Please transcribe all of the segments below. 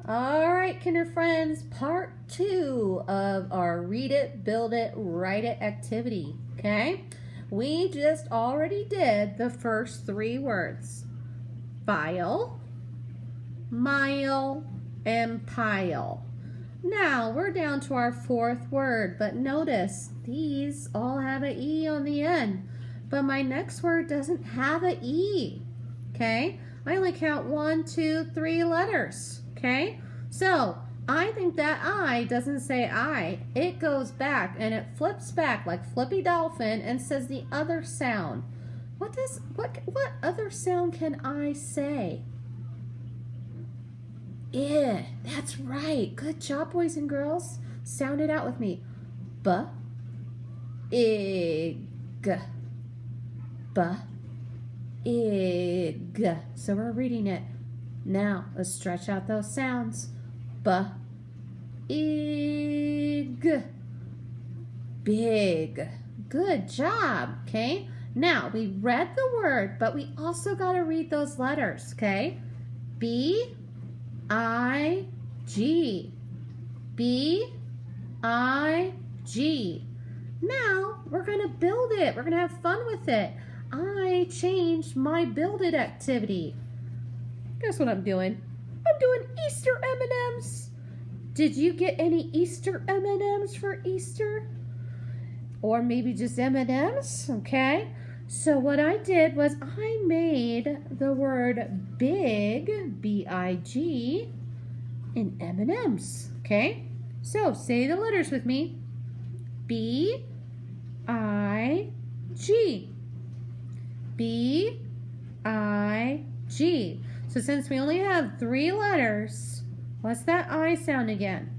All right, kinder friends, part 2 of our read it, build it, write it activity, okay? We just already did the first 3 words. File, mile, and pile. Now we're down to our 4th word, but notice these all have an E on the end, but my next word doesn't have an E, okay? I only count 1, 2, 3 letters, okay? So I think that I doesn't say I. It goes back and it flips back like Flippy Dolphin and says the other sound. What other sound can I say? Yeah, that's right. Good job, boys and girls. Sound it out with me. B-ig. B-ig. So we're reading it. Now, let's stretch out those sounds. B-ig. Big. Good job, okay? Now, we read the word, but we also got to read those letters, okay? B-I-G. B-I-G. Now, we're going to build it. We're going to have fun with it. I changed my build it activity. Guess what I'm doing? I'm doing Easter M&Ms. Did you get any Easter M&Ms for Easter? Or maybe just M&Ms, okay? So what I did was I made the word big, B-I-G, in M&Ms, okay? So say the letters with me. B-I-G. B-I-G. So since we only have 3 letters, what's that I sound again?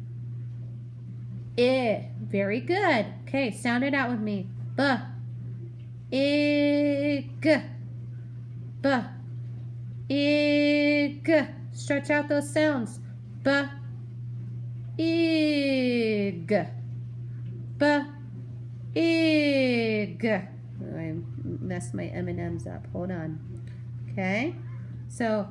I. Very good. Okay, sound it out with me. B-I-G. B-I-G. Stretch out those sounds. B-I-G. B-I-G. I messed my M&Ms up. Hold on. Okay, so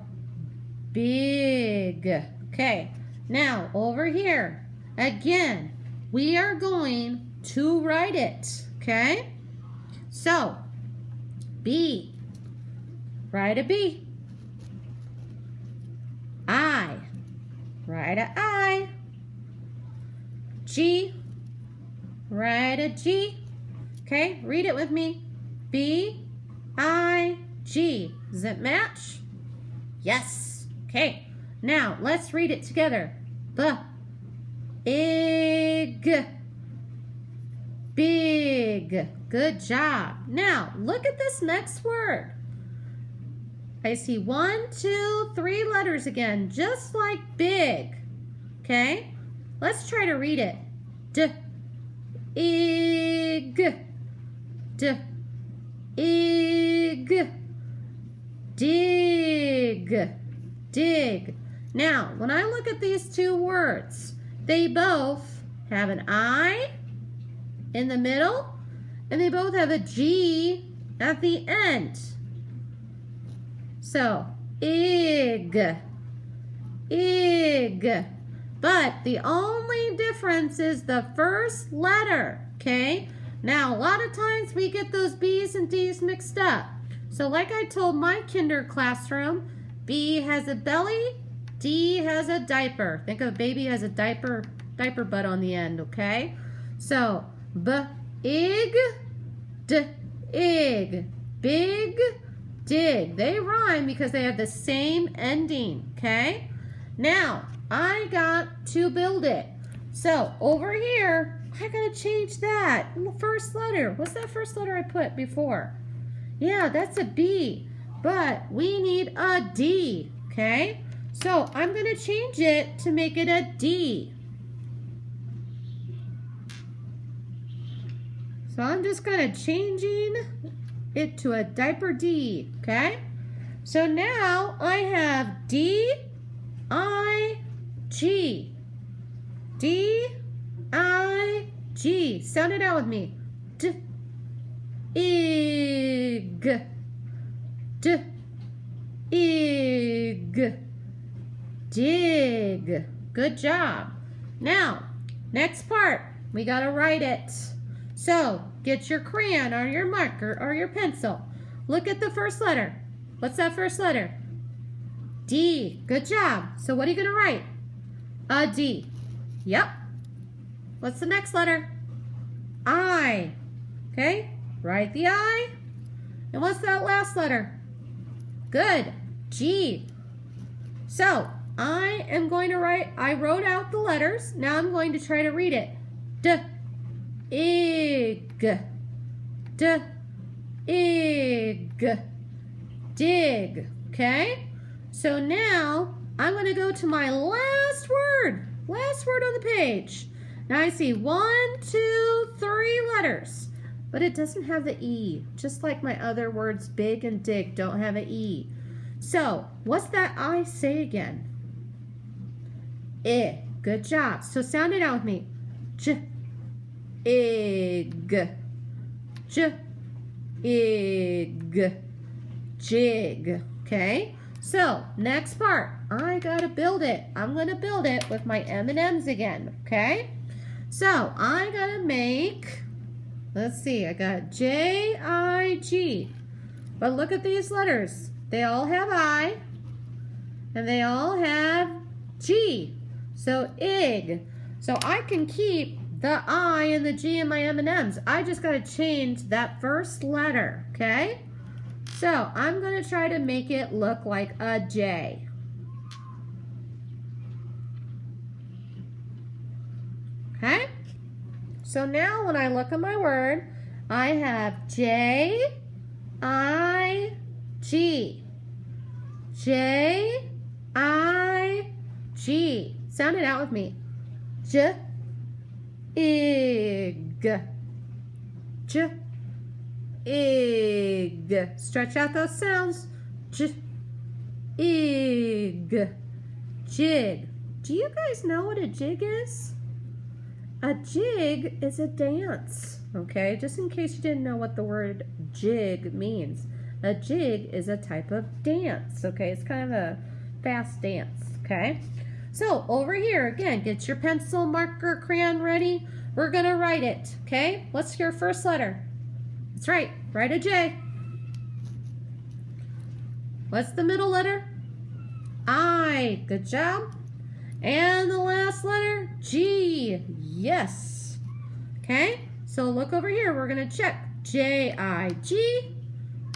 big. Okay, now over here again we are going to write it, okay? So B, write a B. I, write a I. G, write a G. Okay, read it with me. B-I-G. Does it match? Yes. Okay, now let's read it together. B-ig. Big. Good job. Now, look at this next word. I see 1, 2, 3 letters again, just like big. Okay, let's try to read it. D-ig. D-ig. Dig. Dig. Now, when I look at these 2 words, they both have an I in the middle, and they both have a G at the end. So, ig. Ig. But the only difference is the first letter, okay? Now, a lot of times we get those B's and D's mixed up. So like I told my kinder classroom, B has a belly, D has a diaper. Think of a baby has a diaper butt on the end, okay? So, b-ig, d-ig, big, dig. They rhyme because they have the same ending, okay? Now, I got to build it. So, over here, I gotta change that. First letter. What's that first letter I put before? Yeah, that's a B, but we need a D, okay? So I'm gonna change it to make it a D. So I'm just gonna changing it to a diaper D, okay? So now I have D-I-G. D-I-G. Sound it out with me. D-ig. D-ig. dig. Good job. Now, next part, we gotta write it. So, get your crayon or your marker or your pencil. Look at the first letter. What's that first letter? D. Good job. So what are you gonna write? A D. Yep. What's the next letter? I. Okay, write the I. And what's that last letter? Good. G. So, I am going to write, I wrote out the letters. Now I'm going to try to read it. D. Ig. D. Ig. Dig. Okay? So now I'm going to go to my last word on the page. Now I see 1, 2, 3 letters, but it doesn't have the E, just like my other words, big and dig, don't have an E. So what's that I say again? I. Good job. So sound it out with me. J. Ig. J. Ig. Jig. Okay? So, next part. I gotta build it. I'm gonna build it with my M&Ms again. Okay? So, I gotta make, let's see, I got J-I-G. But look at these letters. They all have I, and they all have G. So, ig. So, I can keep the I and the G in my M&Ms. I just gotta change that first letter. Okay? So, I'm going to try to make it look like a J. Okay? So now when I look at my word, I have J-I-G. J-I-G. Sound it out with me. J-ig. J-ig. Ig. Stretch out those sounds. J. Ig. Jig. Do you guys know what a jig is? A jig is a dance. Okay, just in case you didn't know what the word jig means. A jig is a type of dance. Okay, it's kind of a fast dance. Okay, so over here again, get your pencil, marker, crayon ready. We're gonna write it. Okay, what's your first letter? That's right, write a J. What's the middle letter? I. Good job. And the last letter? G. Yes. Okay, so look over here. We're going to check. J-I-G.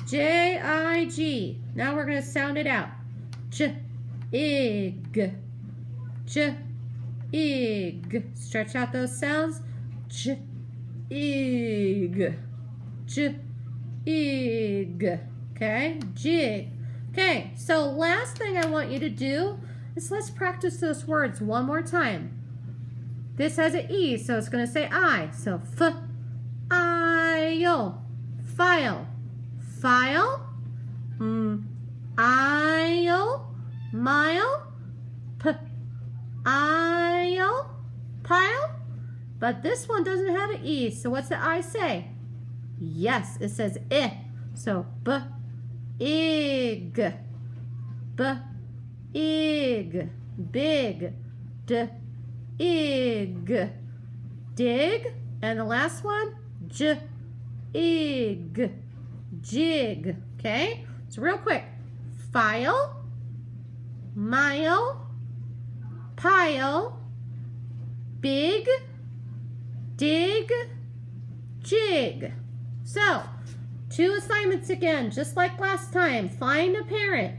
J-I-G. Now we're going to sound it out. J-ig. J-ig. Stretch out those sounds. J-ig. J-ig. Okay, jig. Okay, so last thing I want you to do is let's practice those words one more time. This has an E, so it's going to say I. So f-I-L. File. File. I-L. Mile. P-I-L. Pile. But this one doesn't have an E, so what's the I say? Yes, it says I. So b-ig. B-ig. Big. D-ig. Dig. And the last one, j-ig. Jig. Okay? So real quick. File. Mile. Pile. Big. Dig. Jig. So, 2 assignments again, just like last time. Find a parent.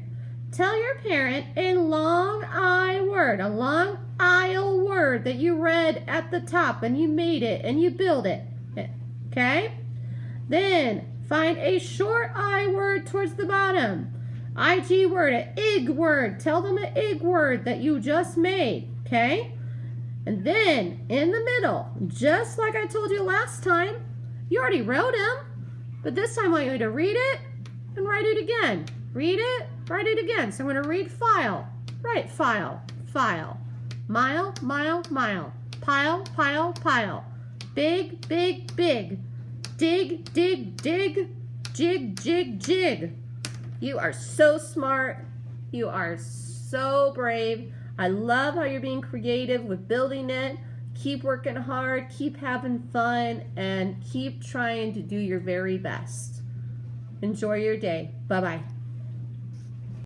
Tell your parent a long I word, a long aisle word that you read at the top and you made it and you built it. Okay? Then find a short I word towards the bottom. IG word, an ig word. Tell them an ig word that you just made. Okay? And then in the middle, just like I told you last time, you already wrote them, but this time I want you to read it and write it again. Read it, write it again. So I'm going to read file. Write file, file. Mile, mile, mile. Pile, pile, pile. Big, big, big. Dig, dig, dig. Jig, jig, jig. You are so smart. You are so brave. I love how you're being creative with building it. Keep working hard, keep having fun, and keep trying to do your very best. Enjoy your day. Bye-bye.